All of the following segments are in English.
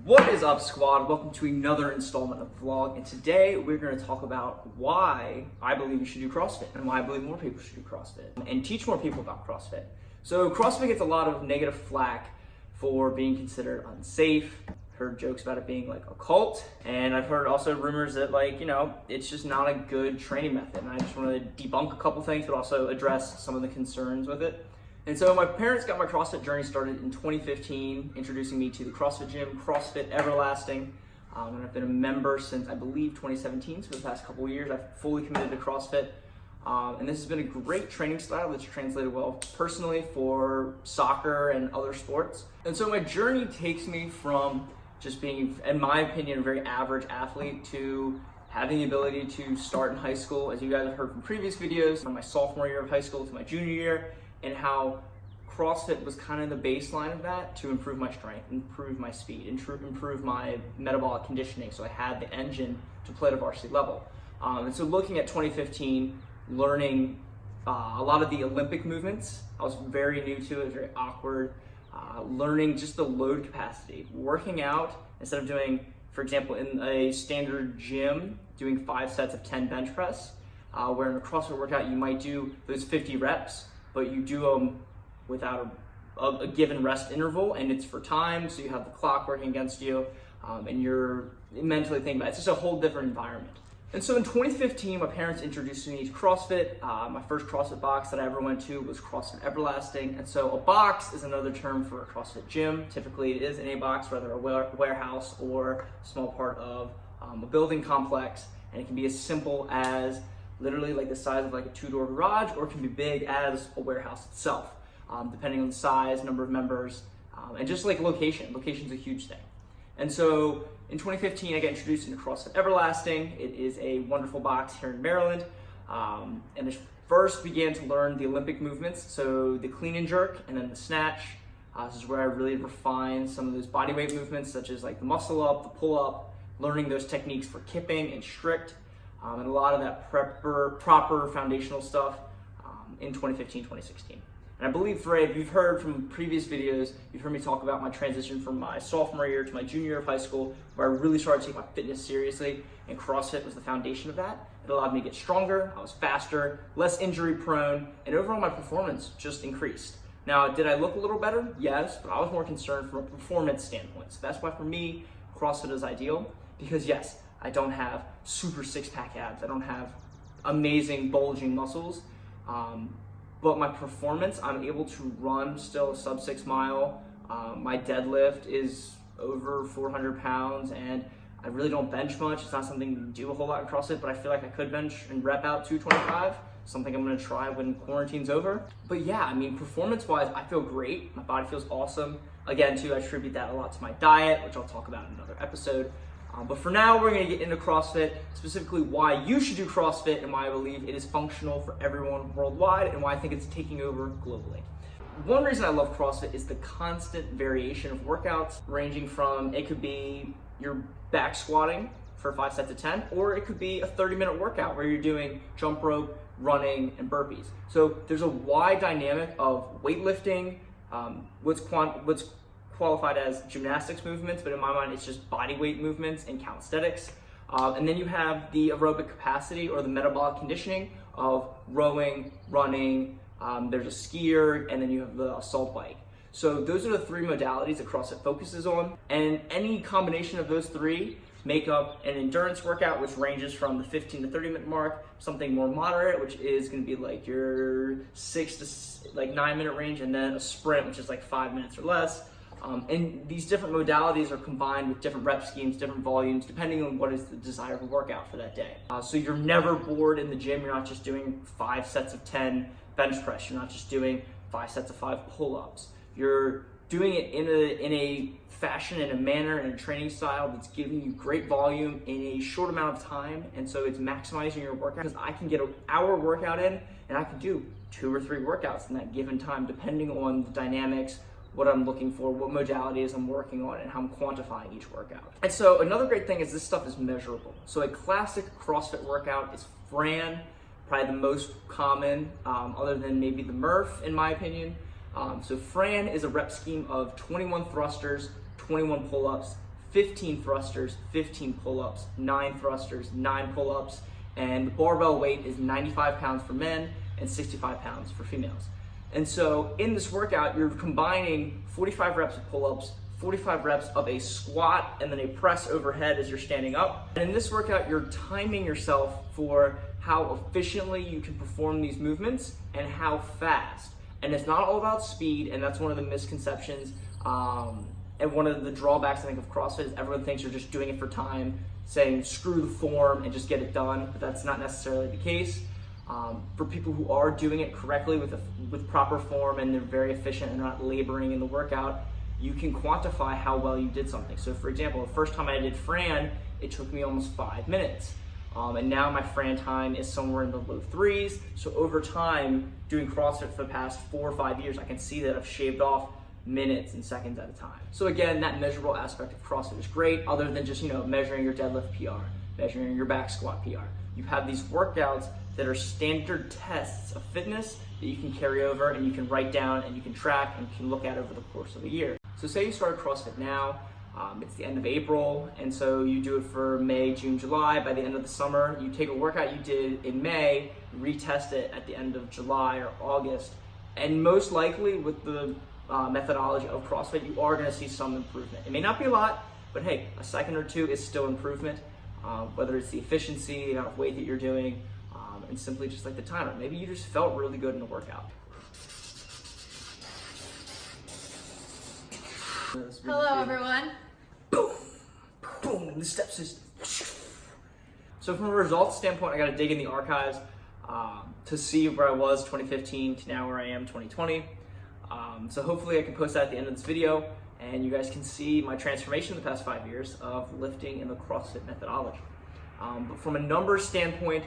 What is up, squad? Welcome to another installment of the vlog, and today we're going to talk about why I believe you should do CrossFit and why I believe more people should do CrossFit and teach more people about CrossFit. So CrossFit gets a lot of negative flack for being considered unsafe. Heard jokes about it being like a cult, and I've heard also rumors that it's just not a good training method, and I just want to debunk a couple things but also address some of the concerns with it. And so my parents got my CrossFit journey started in 2015, introducing me to the CrossFit gym, CrossFit Everlasting, and I've been a member since I believe 2017, so for the past couple of years I've fully committed to CrossFit. And this has been a great training style that's translated well personally for soccer and other sports. And so my journey takes me from just being, in my opinion, a very average athlete to having the ability to start in high school, as you guys have heard from previous videos, from my sophomore year of high school to my junior year, and how CrossFit was kind of the baseline of that to improve my strength, improve my speed, improve my metabolic conditioning, so I had the engine to play at a varsity level. And so looking at 2015, learning a lot of the Olympic movements, I was very new to it, very awkward. Learning just the load capacity, working out instead of doing, for example, in a standard gym, doing 5 sets of 10 bench press, where in a CrossFit workout you might do those 50 reps, but you do them without a given rest interval, and it's for time, so you have the clock working against you, and you're mentally thinking about it. It's just a whole different environment. And so in 2015, my parents introduced me to CrossFit. My first CrossFit box that I ever went to was CrossFit Everlasting. And so a box is another term for a CrossFit gym. Typically it is in a box, whether a warehouse or a small part of a building complex. And it can be as simple as literally like the size of like a 2-door garage, or it can be big as a warehouse itself, depending on the size, number of members, and just like location. Location's a huge thing. And so in 2015, I got introduced into CrossFit Everlasting. It is a wonderful box here in Maryland. And I first began to learn the Olympic movements, so the clean and jerk and then the snatch. This is where I really refined some of those bodyweight movements, such as like the muscle up, the pull up, learning those techniques for kipping and strict, and a lot of that proper foundational stuff in 2015, 2016. And I believe, if you've heard from previous videos, you've heard me talk about my transition from my sophomore year to my junior year of high school, where I really started to take my fitness seriously, and CrossFit was the foundation of that. It allowed me to get stronger, I was faster, less injury prone, and overall my performance just increased. Now, did I look a little better? Yes, but I was more concerned from a performance standpoint. So that's why for me, CrossFit is ideal, because yes, I don't have super six-pack abs, I don't have amazing bulging muscles, but my performance, I'm able to run still a sub 6 mile. My deadlift is over 400 pounds, and I really don't bench much. It's not something you do a whole lot in CrossFit, but I feel like I could bench and rep out 225, something I'm gonna try when quarantine's over. But yeah, I mean, performance-wise, I feel great. My body feels awesome. Again, too, I attribute that a lot to my diet, which I'll talk about in another episode. But for now, we're gonna get into CrossFit, specifically why you should do CrossFit and why I believe it is functional for everyone worldwide and why I think it's taking over globally. One reason I love CrossFit is the constant variation of workouts, ranging from, it could be your back squatting for 5 sets of 10, or it could be a 30-minute workout where you're doing jump rope, running, and burpees. So there's a wide dynamic of weightlifting, what's qualified as gymnastics movements, but in my mind, it's just body weight movements and calisthenics. And then you have the aerobic capacity or the metabolic conditioning of rowing, running, there's a skier, and then you have the assault bike. So those are the 3 modalities that CrossFit focuses on. And any combination of those 3 make up an endurance workout, which ranges from the 15 to 30-minute mark, something more moderate, which is gonna be like your 6 to 9-minute range, and then a sprint, which is like 5 minutes or less. And these different modalities are combined with different rep schemes, different volumes, depending on what is the desirable workout for that day. So you're never bored in the gym. You're not just doing 5 sets of 10 bench press. You're not just doing 5 sets of 5 pull-ups. You're doing it in a fashion, in a manner, in a training style that's giving you great volume in a short amount of time. And so it's maximizing your workout, because I can get an hour workout in and I can do 2 or 3 workouts in that given time, depending on the dynamics, what I'm looking for, what modalities I'm working on, and how I'm quantifying each workout. And so another great thing is this stuff is measurable. So a classic CrossFit workout is Fran, probably the most common, other than maybe the Murph, in my opinion. So Fran is a rep scheme of 21 thrusters, 21 pull-ups, 15 thrusters, 15 pull-ups, 9 thrusters, 9 pull-ups, and the barbell weight is 95 pounds for men and 65 pounds for females. And so in this workout, you're combining 45 reps of pull-ups, 45 reps of a squat, and then a press overhead as you're standing up. And in this workout, you're timing yourself for how efficiently you can perform these movements and how fast. And it's not all about speed, and that's one of the misconceptions. And one of the drawbacks, I think, of CrossFit is everyone thinks you're just doing it for time, saying screw the form and just get it done, but that's not necessarily the case. For people who are doing it correctly with proper form and they're very efficient and not laboring in the workout, you can quantify how well you did something. So for example, the first time I did Fran, it took me almost 5 minutes. And now my Fran time is somewhere in the low 3s. So over time, doing CrossFit for the past 4 or 5 years, I can see that I've shaved off minutes and seconds at a time. So again, that measurable aspect of CrossFit is great, other than just, measuring your deadlift PR, measuring your back squat PR. You have these workouts that are standard tests of fitness that you can carry over and you can write down and you can track and you can look at over the course of a year. So say you start CrossFit now, it's the end of April, and so you do it for May, June, July. By the end of the summer, you take a workout you did in May, retest it at the end of July or August, and most likely with the methodology of CrossFit, you are going to see some improvement. It may not be a lot, but hey, a second or two is still improvement, whether it's the efficiency, the amount of weight that you're doing, and simply just like the timer. Maybe you just felt really good in the workout. Hello everyone. Boom, boom, the step system. So from a results standpoint, I got to dig in the archives to see where I was 2015 to now where I am 2020. So hopefully I can post that at the end of this video and you guys can see my transformation in the past 5 years of lifting in the CrossFit methodology. But from a numbers standpoint,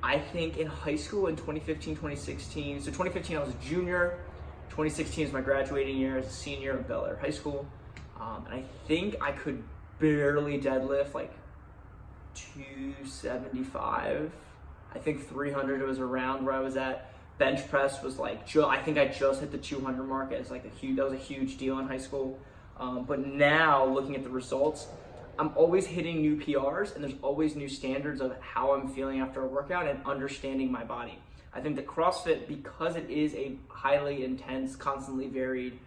I think in high school in 2015, 2016, so 2015 I was a junior, 2016 is my graduating year as a senior at Bel Air High School, and I think I could barely deadlift like 275. I think 300 was around where I was at. Bench press was like, I think I just hit the 200 mark as like that was a huge deal in high school. But now looking at the results, I'm always hitting new PRs and there's always new standards of how I'm feeling after a workout and understanding my body. I think that CrossFit, because it is a highly intense, constantly varied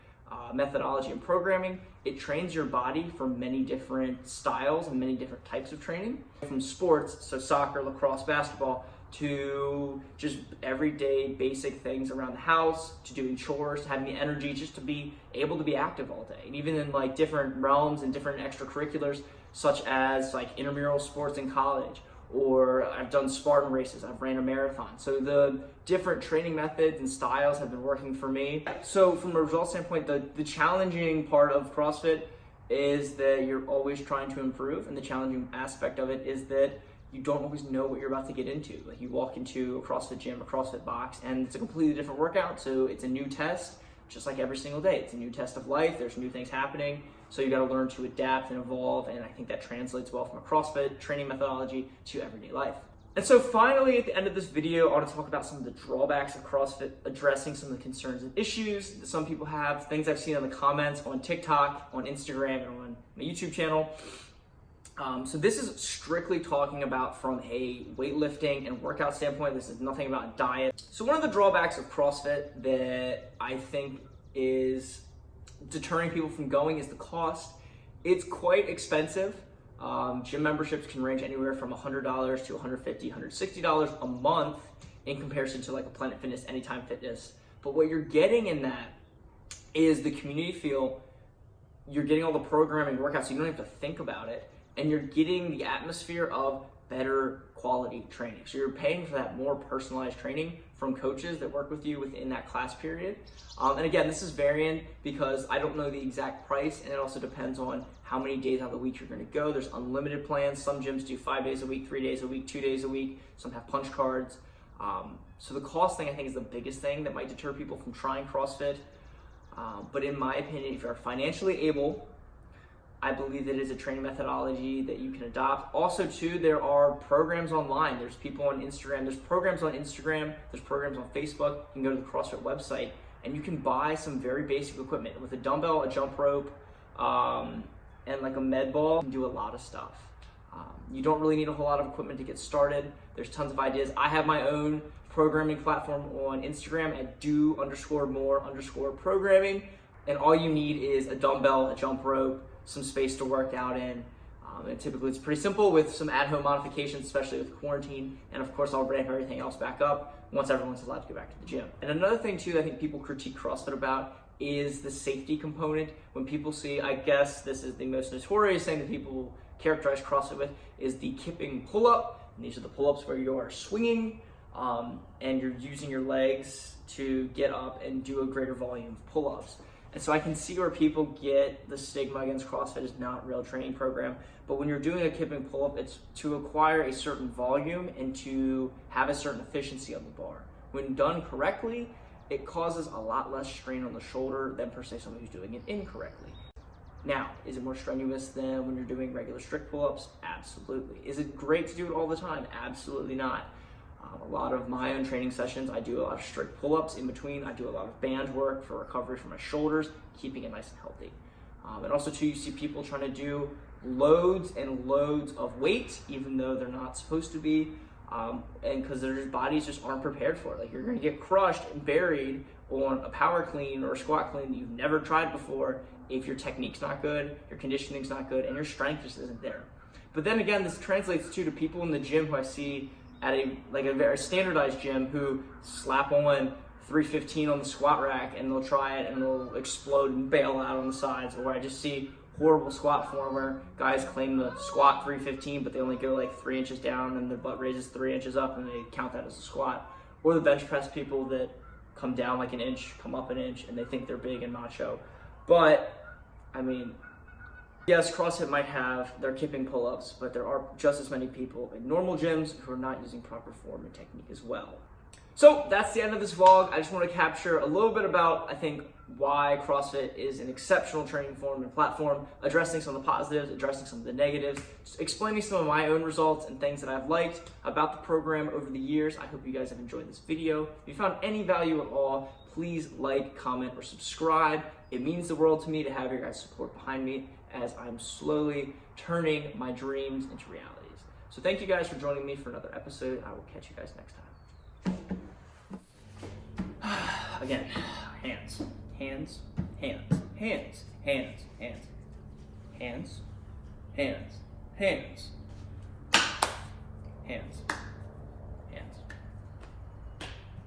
methodology and programming, it trains your body for many different styles and many different types of training. From sports, so soccer, lacrosse, basketball, to just everyday basic things around the house, to doing chores, to having the energy just to be able to be active all day. And even in like different realms and different extracurriculars, such as like intramural sports in college, or I've done Spartan races, I've ran a marathon. So the different training methods and styles have been working for me. So from a result standpoint, the challenging part of CrossFit is that you're always trying to improve, and the challenging aspect of it is that you don't always know what you're about to get into. Like you walk into a CrossFit gym, a CrossFit box, and it's a completely different workout, so it's a new test, just like every single day. It's a new test of life, there's new things happening, so you gotta learn to adapt and evolve, and I think that translates well from a CrossFit training methodology to everyday life. And so finally, at the end of this video, I want to talk about some of the drawbacks of CrossFit, addressing some of the concerns and issues that some people have, things I've seen in the comments on TikTok, on Instagram, and on my YouTube channel. So this is strictly talking about from a weightlifting and workout standpoint. This is nothing about diet. So one of the drawbacks of CrossFit that I think is deterring people from going is the cost. It's quite expensive. Gym memberships can range anywhere from $100 to $150, $160 a month in comparison to like a Planet Fitness, Anytime Fitness. But what you're getting in that is the community feel. You're getting all the programming workouts, so you don't have to think about it. And you're getting the atmosphere of better quality training. So you're paying for that more personalized training from coaches that work with you within that class period. And again, this is varying because I don't know the exact price, and it also depends on how many days out of the week you're gonna go. There's unlimited plans. Some gyms do 5 days a week, 3 days a week, 2 days a week. Some have punch cards. So the cost thing I think is the biggest thing that might deter people from trying CrossFit. But in my opinion, if you're financially able, I believe that it is a training methodology that you can adopt. Also, too, there are programs online. There's people on Instagram. There's programs on Instagram. There's programs on Facebook. You can go to the CrossFit website, and you can buy some very basic equipment with a dumbbell, a jump rope, and like a med ball can do a lot of stuff. You don't really need a whole lot of equipment to get started. There's tons of ideas. I have my own programming platform on Instagram at do_more_programming. And all you need is a dumbbell, a jump rope, some space to work out in. And typically it's pretty simple with some at-home modifications, especially with quarantine. And of course, I'll ramp everything else back up once everyone's allowed to go back to the gym. And another thing too that I think people critique CrossFit about is the safety component. When people see, I guess this is the most notorious thing that people characterize CrossFit with, is the kipping pull-up. And these are the pull-ups where you are swinging and you're using your legs to get up and do a greater volume of pull-ups. And so I can see where people get the stigma against CrossFit is not a real training program. But when you're doing a kipping pull-up, it's to acquire a certain volume and to have a certain efficiency on the bar. When done correctly, it causes a lot less strain on the shoulder than per se someone who's doing it incorrectly. Now, is it more strenuous than when you're doing regular strict pull-ups? Absolutely. Is it great to do it all the time? Absolutely not. A lot of my own training sessions, I do a lot of strict pull-ups. In between, I do a lot of band work for recovery for my shoulders, keeping it nice and healthy. And also too, you see people trying to do loads and loads of weight, even though they're not supposed to be, and because their bodies just aren't prepared for it. Like, you're gonna get crushed and buried on a power clean or a squat clean that you've never tried before if your technique's not good, your conditioning's not good, and your strength just isn't there. But then again, this translates too to people in the gym who I see at a very standardized gym who slap on 315 on the squat rack and they'll try it and they'll explode and bail out on the sides. Or I just see horrible squat form where guys claim to squat 315 but they only go like 3 inches down and their butt raises 3 inches up and they count that as a squat. Or the bench press people that come down like an inch, come up an inch, and they think they're big and macho. But I mean, yes, CrossFit might have their kipping pull-ups, but there are just as many people in normal gyms who are not using proper form and technique as well. So that's the end of this vlog. I just want to capture a little bit about, I think, why CrossFit is an exceptional training form and platform, addressing some of the positives, addressing some of the negatives, just explaining some of my own results and things that I've liked about the program over the years. I hope you guys have enjoyed this video. If you found any value at all, please like, comment, or subscribe. It means the world to me to have your guys' support behind me as I'm slowly turning my dreams into realities. So thank you guys for joining me for another episode. I will catch you guys next time. Again, hands, hands, hands, hands, hands, hands, hands, hands, hands, hands.